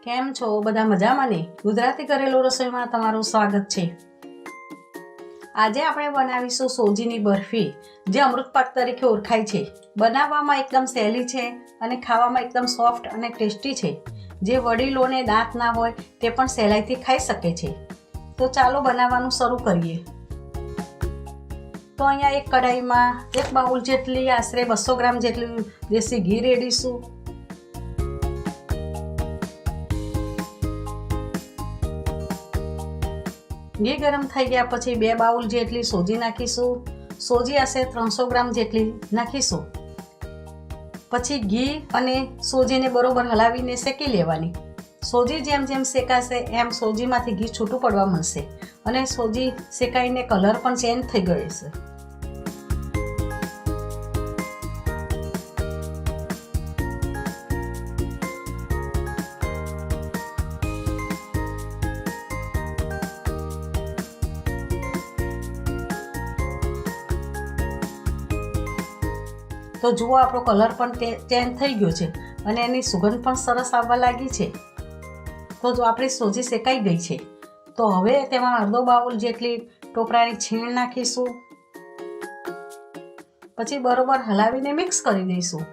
કેમ છો બધા મજામાં ને? ગુજરાતી ઘરેલું રસોઈમાં તમારું સ્વાગત છે। આજે આપણે બનાવીશું સોજીની બરફી, જે અમૃતપાક તરીકે ઓળખાય છે। બનાવવામાં એકદમ સહેલી છે અને ખાવામાં એકદમ સોફ્ટ અને ટેસ્ટી છે, જે વડીલોને દાંત ના હોય તે પણ સહેલાઈથી ખાઈ શકે છે। તો ચાલો બનાવવાનું શરૂ કરીએ। તો અહીંયા એક કઢાઈમાં 1 બાઉલ જેટલી આશરે 200 ગ્રામ જેટલું દેશી ઘી રેડીશું। ઘી ગરમ થઈ ગયા પછી 2 બાઉલ જેટલી સોજી નાખીશું। સોજી આશરે 300 ગ્રામ જેટલી નાખીશું। પછી ઘી અને સોજીને બરોબર હલાવીને શેકી લેવાની। સોજી જેમ જેમ શેકાશે એમ સોજીમાંથી ઘી છૂટું પડવા મળશે અને સોજી શેકાઈને કલર પણ ચેન્જ થઈ ગયો છે। તો જુઓ આપણો કલર પણ ચેન્જ થઈ ગયો છે અને એની સુગંધ પણ સરસ આવવા લાગી છે। તો જો આપણી સોજી શેકાઈ ગઈ છે, તો હવે તેમાં અડધો બાઉલ જેટલી ટોપરાની છીણ નાખીશું। પછી બરોબર હલાવીને મિક્સ કરી દઈશું।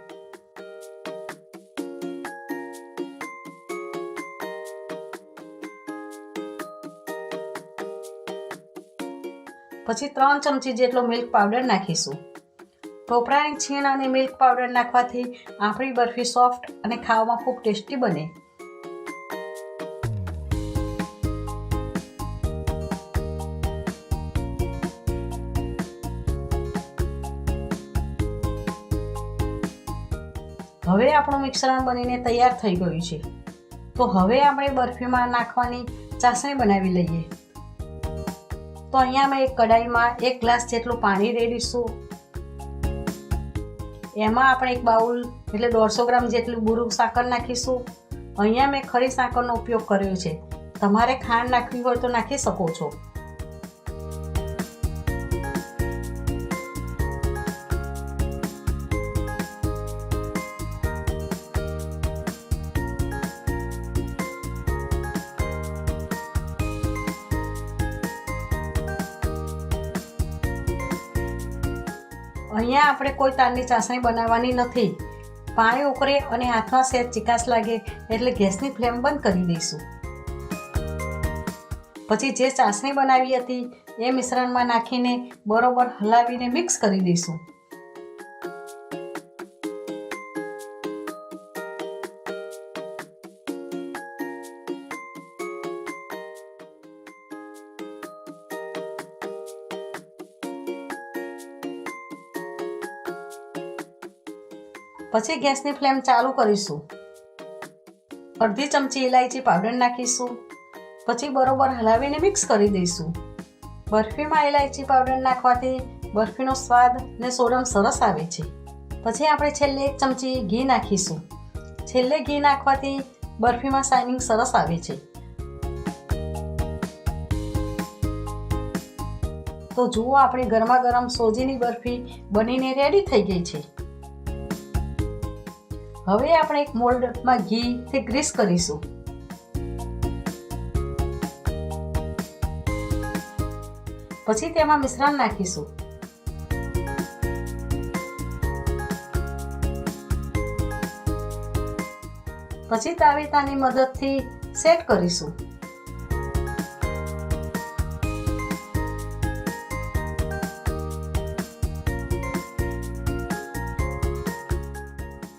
પછી 3 ચમચી જેટલો મિલ્ક પાવડર નાખીશું। ટોપરાની છીણ અને મિલ્ક પાવડર નાખવાથી આપણી બરફી સોફ્ટ અને ખાવામાં ખૂબ ટેસ્ટી બને। હવે આપણું મિશ્રણ બનીને તૈયાર થઈ ગયું છે। તો હવે આપણે બરફીમાં નાખવાની ચાસણી બનાવી લઈએ। તો અહીંયા મેં એક કઢાઈમાં 1 ગ્લાસ જેટલું પાણી રેડીશું। એમાં આપણે 1 બાઉલ એટલે 150 ગ્રામ જેટલું બુરું સાકર નાખીશું। અહીંયા મેં ખરી સાકરનો ઉપયોગ કર્યો છે, તમારે ખાંડ નાખવી હોય તો નાખી શકો છો। અહીંયા આપણે કોઈ તારની ચાસણી બનાવવાની નથી। પાણી ઉકળે અને હાથમાં સહેજ ચીકાશ લાગે એટલે ગેસની ફ્લેમ બંધ કરી દઈશું। પછી જે ચાસણી બનાવી હતી એ મિશ્રણમાં નાખીને બરોબર હલાવીને મિક્સ કરી દઈશું। પછી ગેસની ફ્લેમ ચાલુ કરીશું। અડધી ચમચી ઇલાયચી પાવડર નાખીશું। પછી બરોબર હલાવીને મિક્સ કરી દઈશું। બરફીમાં ઇલાયચી પાવડર નાખવાથી બરફીનો સ્વાદ અને સોરમ સરસ આવે છે। પછી આપણે છેલ્લે 1 ચમચી ઘી નાખીશું। છેલ્લે ઘી નાખવાથી બરફીમાં શાઇનિંગ સરસ આવે છે। તો જુઓ આપણી ગરમા ગરમ સોજીની બરફી બનીને રેડી થઈ ગઈ છે। હવે આપણે એક મોલ્ડમાં ઘીથી ગ્રીસ કરીશું। પછી તેમાં મિશ્રણ નાખીશું। પછી તાવેતાની મદદથી સેટ કરીશું।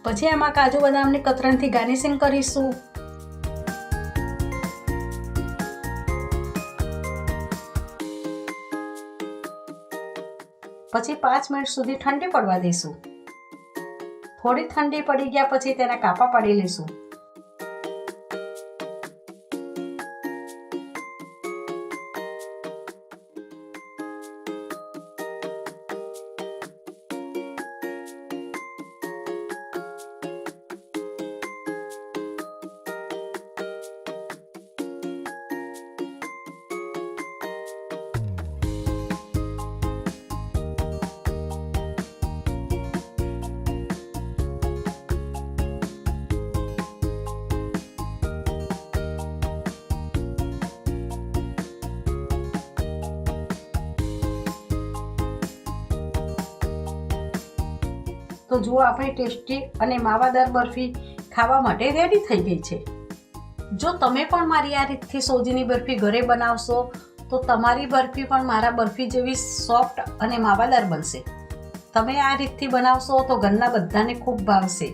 પછી એમાં કાજુ બદામની કતરણથી ગાર્નિશિંગ કરીશું। પછી 5 મિનિટ સુધી ઠંડી પડવા દઈશું। થોડી ઠંડી પડી ગયા પછી તેના કાપા પાડી લઈશું। તો જુઓ આપણી ટેસ્ટી અને માવાદાર બરફી ખાવા માટે રેડી થઈ ગઈ છે. જો તમે પણ મારી આ રીતથી સોજીની બરફી ઘરે બનાવશો તો તમારી બરફી પણ મારા બરફી જેવી સોફ્ટ અને માવાદાર બનશે. તમે આ રીતથી બનાવશો તો ઘરના બધાને ખૂબ ભાવશે.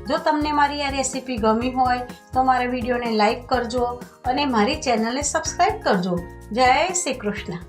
જો તમને મારી આ રેસીપી ગમી હોય તો મારા વિડીયોને લાઈક કરજો અને મારી ચેનલને સબસ્ક્રાઈબ કરજો. જય શ્રી કૃષ્ણ.